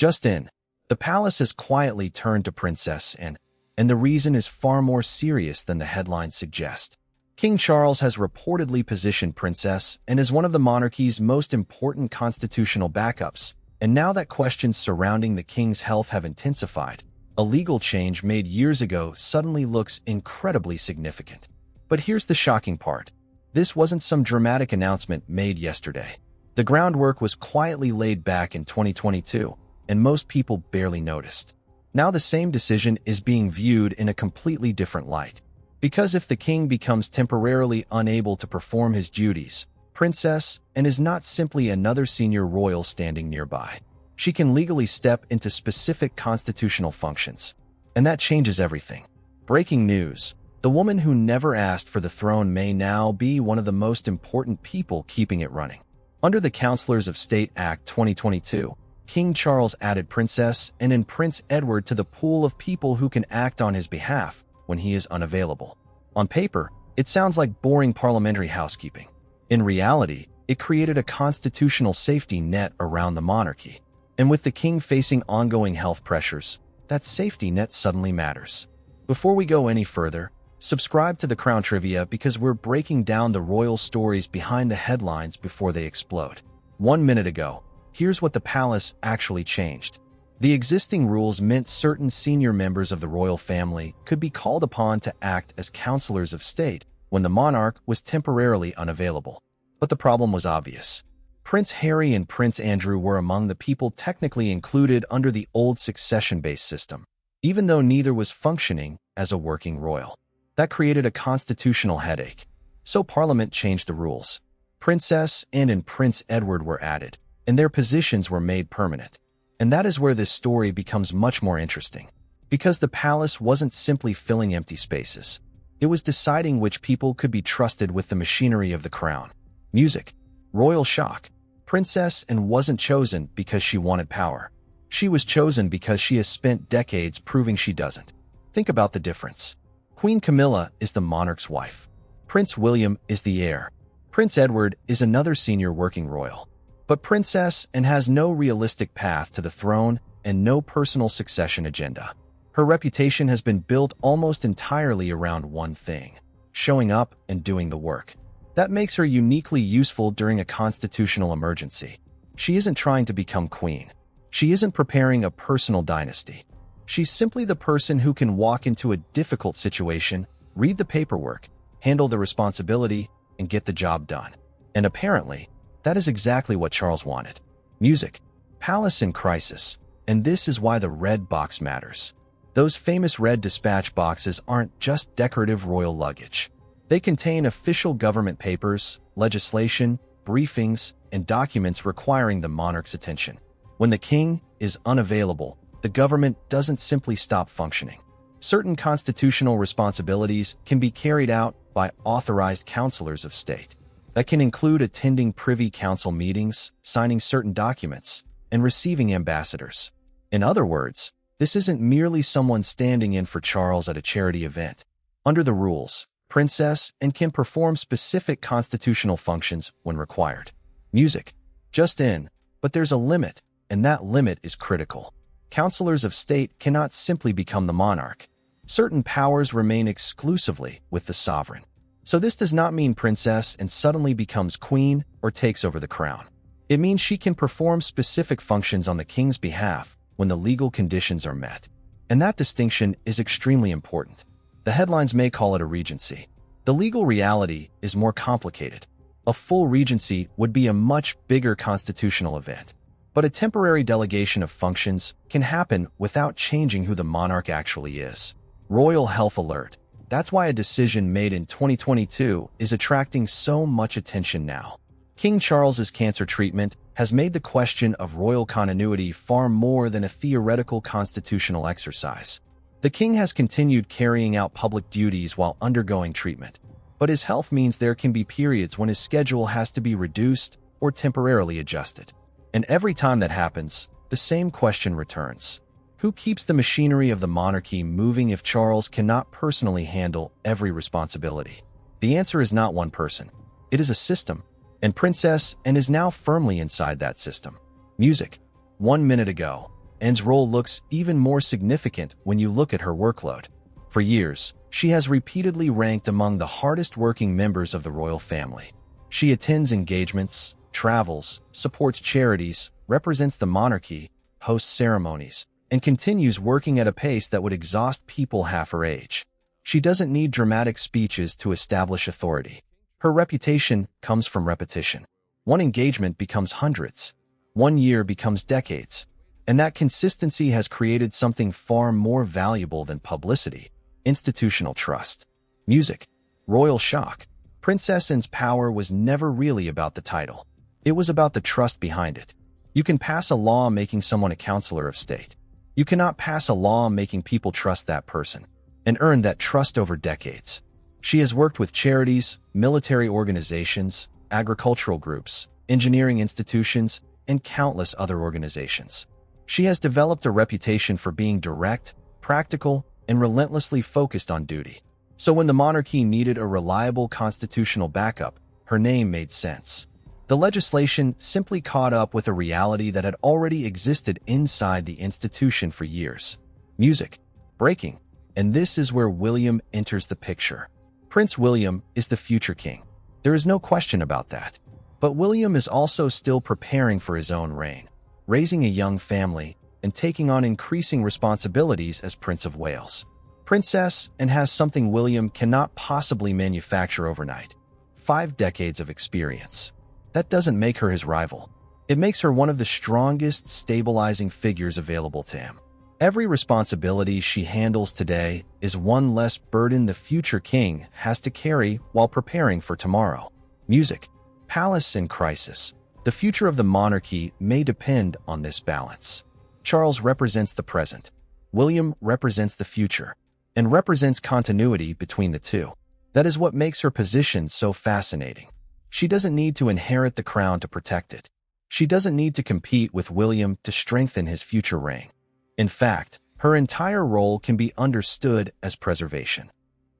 Just in, the palace has quietly turned to Princess Anne, and the reason is far more serious than the headlines suggest. King Charles has reportedly positioned Princess Anne as one of the monarchy's most important constitutional backups, and now that questions surrounding the king's health have intensified, a legal change made years ago suddenly looks incredibly significant. But here's the shocking part. This wasn't some dramatic announcement made yesterday. The groundwork was quietly laid back in 2022, and most people barely noticed. Now the same decision is being viewed in a completely different light. Because if the king becomes temporarily unable to perform his duties, Princess Anne is not simply another senior royal standing nearby. She can legally step into specific constitutional functions. And that changes everything. Breaking news. The woman who never asked for the throne may now be one of the most important people keeping it running. Under the Councilors of State Act 2022, King Charles added Princess Anne and Prince Edward to the pool of people who can act on his behalf when he is unavailable. On paper, it sounds like boring parliamentary housekeeping. In reality, it created a constitutional safety net around the monarchy. And with the king facing ongoing health pressures, that safety net suddenly matters. Before we go any further, subscribe to the Crown Trivia because we're breaking down the royal stories behind the headlines before they explode. 1 minute ago, here's what the palace actually changed. The existing rules meant certain senior members of the royal family could be called upon to act as councilors of state when the monarch was temporarily unavailable. But the problem was obvious. Prince Harry and Prince Andrew were among the people technically included under the old succession-based system, even though neither was functioning as a working royal. That created a constitutional headache. So Parliament changed the rules. Princess Anne and Prince Edward were added, and their positions were made permanent. And that is where this story becomes much more interesting. Because the palace wasn't simply filling empty spaces. It was deciding which people could be trusted with the machinery of the crown. Music. Royal shock. Princess Anne wasn't chosen because she wanted power. She was chosen because she has spent decades proving she doesn't. Think about the difference. Queen Camilla is the monarch's wife. Prince William is the heir. Prince Edward is another senior working royal. But Princess Anne has no realistic path to the throne and no personal succession agenda. Her reputation has been built almost entirely around one thing: showing up and doing the work. That makes her uniquely useful during a constitutional emergency. She isn't trying to become queen. She isn't preparing a personal dynasty. She's simply the person who can walk into a difficult situation, read the paperwork, handle the responsibility, and get the job done. And apparently, that is exactly what Charles wanted. Music. Palace in crisis. And this is why the red box matters. Those famous red dispatch boxes aren't just decorative royal luggage. They contain official government papers, legislation, briefings, and documents requiring the monarch's attention. When the king is unavailable, the government doesn't simply stop functioning. Certain constitutional responsibilities can be carried out by authorized councilors of state. That can include attending Privy Council meetings, signing certain documents, and receiving ambassadors. In other words, this isn't merely someone standing in for Charles at a charity event. Under the rules, Princess Anne can perform specific constitutional functions when required. Music. Just in, but there's a limit, and that limit is critical. Councilors of state cannot simply become the monarch. Certain powers remain exclusively with the sovereign. So this does not mean Princess Anne suddenly becomes queen or takes over the crown. It means she can perform specific functions on the king's behalf when the legal conditions are met. And that distinction is extremely important. The headlines may call it a regency. The legal reality is more complicated. A full regency would be a much bigger constitutional event. But a temporary delegation of functions can happen without changing who the monarch actually is. Royal health alert. That's why a decision made in 2022 is attracting so much attention now. King Charles's cancer treatment has made the question of royal continuity far more than a theoretical constitutional exercise. The king has continued carrying out public duties while undergoing treatment, but his health means there can be periods when his schedule has to be reduced or temporarily adjusted. And every time that happens, the same question returns. Who keeps the machinery of the monarchy moving if Charles cannot personally handle every responsibility? The answer is not one person. It is a system, and Princess Anne is now firmly inside that system. Music. 1 minute ago, Anne's role looks even more significant when you look at her workload. For years, she has repeatedly ranked among the hardest-working members of the royal family. She attends engagements, travels, supports charities, represents the monarchy, hosts ceremonies, and continues working at a pace that would exhaust people half her age. She doesn't need dramatic speeches to establish authority. Her reputation comes from repetition. One engagement becomes hundreds. One year becomes decades. And that consistency has created something far more valuable than publicity: institutional trust. Music. Royal shock. Princess Anne's power was never really about the title. It was about the trust behind it. You can pass a law making someone a Councilor of State. You cannot pass a law making people trust that person, and earn that trust over decades. She has worked with charities, military organizations, agricultural groups, engineering institutions, and countless other organizations. She has developed a reputation for being direct, practical, and relentlessly focused on duty. So when the monarchy needed a reliable constitutional backup, her name made sense. The legislation simply caught up with a reality that had already existed inside the institution for years. Music. Breaking. And this is where William enters the picture. Prince William is the future king. There is no question about that. But William is also still preparing for his own reign, raising a young family, and taking on increasing responsibilities as Prince of Wales. Princess Anne has something William cannot possibly manufacture overnight: 5 decades of experience. That doesn't make her his rival. It makes her one of the strongest stabilizing figures available to him. Every responsibility she handles today is one less burden the future king has to carry while preparing for tomorrow. Music. Palace in crisis. The future of the monarchy may depend on this balance. Charles represents the present. William represents the future, and represents continuity between the two. That is what makes her position so fascinating. She doesn't need to inherit the crown to protect it. She doesn't need to compete with William to strengthen his future reign. In fact, her entire role can be understood as preservation,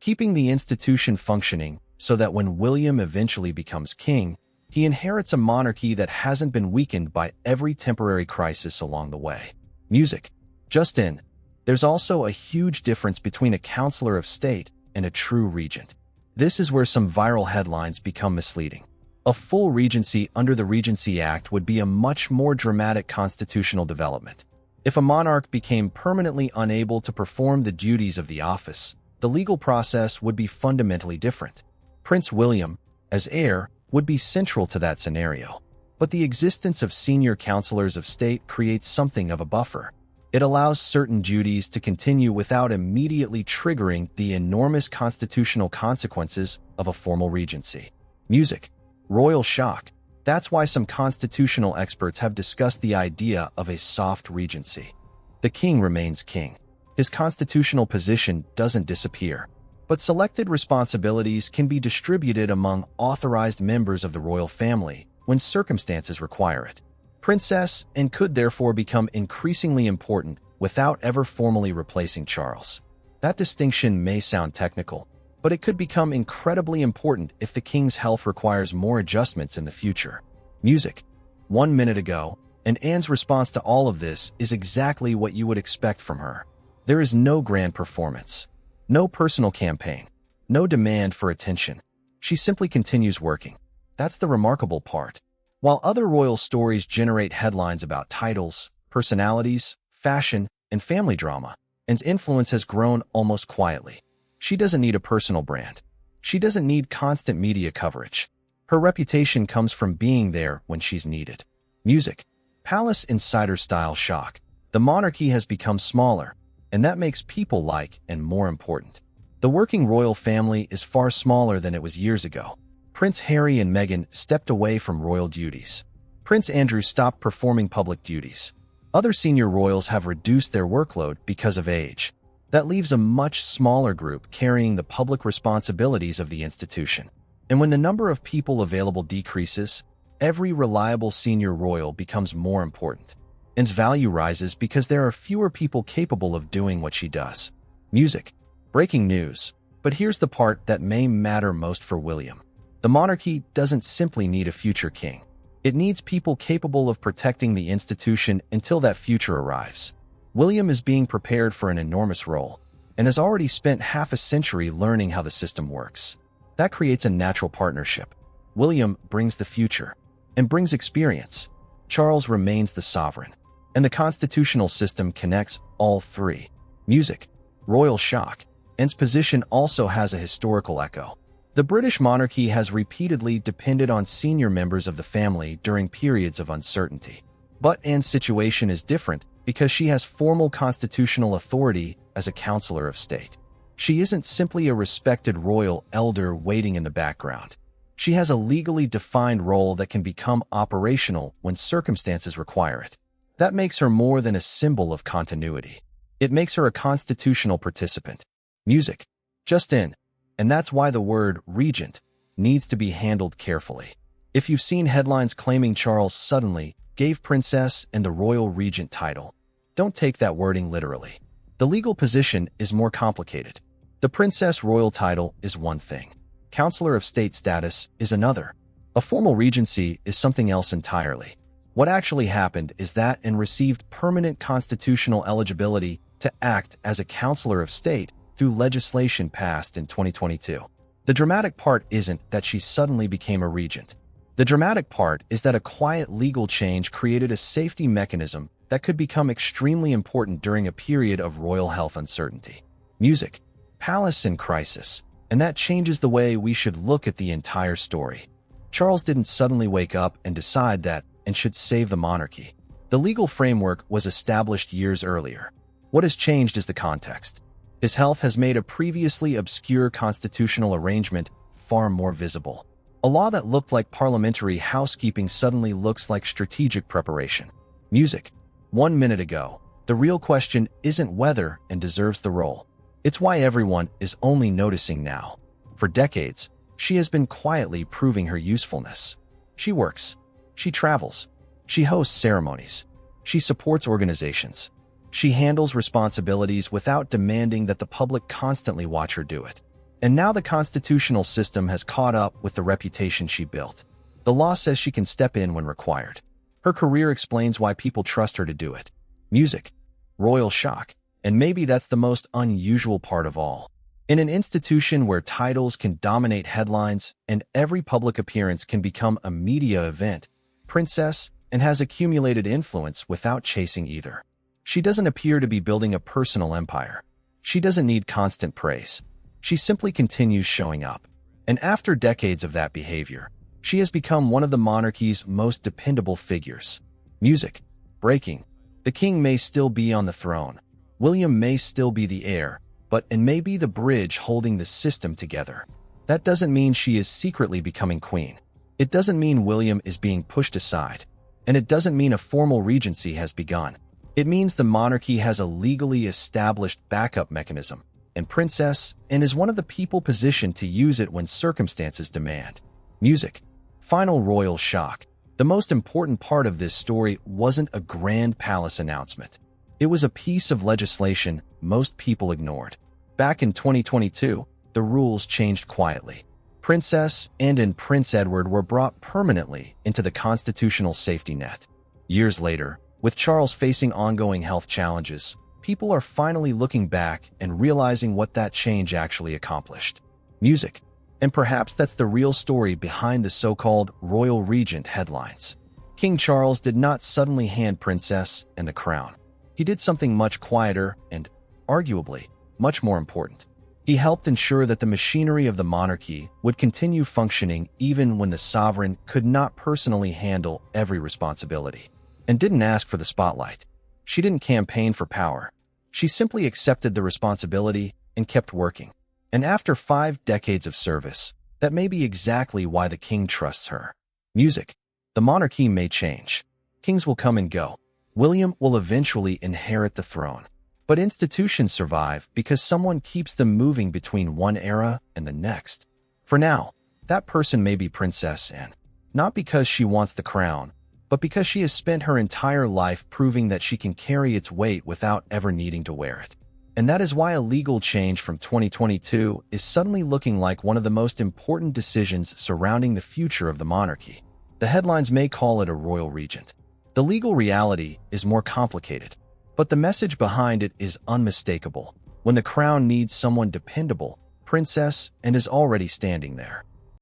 keeping the institution functioning so that when William eventually becomes king, he inherits a monarchy that hasn't been weakened by every temporary crisis along the way. Music. Just in. There's also a huge difference between a Councilor of State and a true regent. This is where some viral headlines become misleading. A full regency under the Regency Act would be a much more dramatic constitutional development. If a monarch became permanently unable to perform the duties of the office, the legal process would be fundamentally different. Prince William, as heir, would be central to that scenario. But the existence of senior councilors of state creates something of a buffer. It allows certain duties to continue without immediately triggering the enormous constitutional consequences of a formal regency. Music. Royal shock. That's why some constitutional experts have discussed the idea of a soft regency. The king remains king. His constitutional position doesn't disappear, but selected responsibilities can be distributed among authorized members of the royal family when circumstances require it. Princess Anne could therefore become increasingly important without ever formally replacing Charles. That distinction may sound technical, but it could become incredibly important if the king's health requires more adjustments in the future. Music. 1 minute ago, and Anne's response to all of this is exactly what you would expect from her. There is no grand performance, no personal campaign, no demand for attention. She simply continues working. That's the remarkable part. While other royal stories generate headlines about titles, personalities, fashion, and family drama, Anne's influence has grown almost quietly. She doesn't need a personal brand. She doesn't need constant media coverage. Her reputation comes from being there when she's needed. Music. Palace insider-style shock. The monarchy has become smaller, and that makes people like and more important. The working royal family is far smaller than it was years ago. Prince Harry and Meghan stepped away from royal duties. Prince Andrew stopped performing public duties. Other senior royals have reduced their workload because of age. That leaves a much smaller group carrying the public responsibilities of the institution. And when the number of people available decreases, every reliable senior royal becomes more important. Anne's value rises because there are fewer people capable of doing what she does. Music. Breaking news. But here's the part that may matter most for William. The monarchy doesn't simply need a future king. It needs people capable of protecting the institution until that future arrives. William is being prepared for an enormous role, and has already spent half a century learning how the system works. That creates a natural partnership. William brings the future, and brings experience. Charles remains the sovereign, and the constitutional system connects all three. Music, royal shock, and its position also has a historical echo. The British monarchy has repeatedly depended on senior members of the family during periods of uncertainty. But Anne's situation is different because she has formal constitutional authority as a Councilor of State. She isn't simply a respected royal elder waiting in the background. She has a legally defined role that can become operational when circumstances require it. That makes her more than a symbol of continuity. It makes her a constitutional participant. Music, just in. And that's why the word regent needs to be handled carefully. If you've seen headlines claiming Charles suddenly gave Princess and the Royal Regent title, don't take that wording literally. The legal position is more complicated. The Princess Royal title is one thing. Councilor of State status is another. A formal regency is something else entirely. What actually happened is that Anne received permanent constitutional eligibility to act as a Councilor of State through legislation passed in 2022. The dramatic part isn't that she suddenly became a regent. The dramatic part is that a quiet legal change created a safety mechanism that could become extremely important during a period of royal health uncertainty. Music, palace in crisis, and that changes the way we should look at the entire story. Charles didn't suddenly wake up and decide that and should save the monarchy. The legal framework was established years earlier. What has changed is the context. His health has made a previously obscure constitutional arrangement far more visible. A law that looked like parliamentary housekeeping suddenly looks like strategic preparation. Music, 1 minute ago. The real question isn't whether Anne deserves the role. It's why everyone is only noticing now. For decades, she has been quietly proving her usefulness. She works. She travels. She hosts ceremonies. She supports organizations. She handles responsibilities without demanding that the public constantly watch her do it. And now the constitutional system has caught up with the reputation she built. The law says she can step in when required. Her career explains why people trust her to do it. Music, royal shock, and maybe that's the most unusual part of all. In an institution where titles can dominate headlines and every public appearance can become a media event, Princess Anne has accumulated influence without chasing either. She doesn't appear to be building a personal empire. She doesn't need constant praise. She simply continues showing up. And after decades of that behavior, she has become one of the monarchy's most dependable figures. Music, breaking. The king may still be on the throne. William may still be the heir, but Anne may be the bridge holding the system together. That doesn't mean she is secretly becoming queen. It doesn't mean William is being pushed aside. And it doesn't mean a formal regency has begun. It means the monarchy has a legally established backup mechanism, and Princess Anne is one of the people positioned to use it when circumstances demand. Music, final royal shock. The most important part of this story wasn't a grand palace announcement. It was a piece of legislation most people ignored. Back in 2022, the rules changed quietly. Princess Anne and Prince Edward were brought permanently into the constitutional safety net. Years later, with Charles facing ongoing health challenges, people are finally looking back and realizing what that change actually accomplished. Music. And perhaps that's the real story behind the so-called Royal Regent headlines. King Charles did not suddenly hand Princess Anne the crown. He did something much quieter and, arguably, much more important. He helped ensure that the machinery of the monarchy would continue functioning even when the sovereign could not personally handle every responsibility. And didn't ask for the spotlight. She didn't campaign for power. She simply accepted the responsibility and kept working. And after 5 decades of service, that may be exactly why the king trusts her. Music. The monarchy may change. Kings will come and go. William will eventually inherit the throne. But institutions survive because someone keeps them moving between one era and the next. For now, that person may be Princess Anne. Not because she wants the crown, but because she has spent her entire life proving that she can carry its weight without ever needing to wear it. And that is why a legal change from 2022 is suddenly looking like one of the most important decisions surrounding the future of the monarchy. The headlines may call it a royal regent. The legal reality is more complicated, but the message behind it is unmistakable. When the crown needs someone dependable, princess, and is already standing there.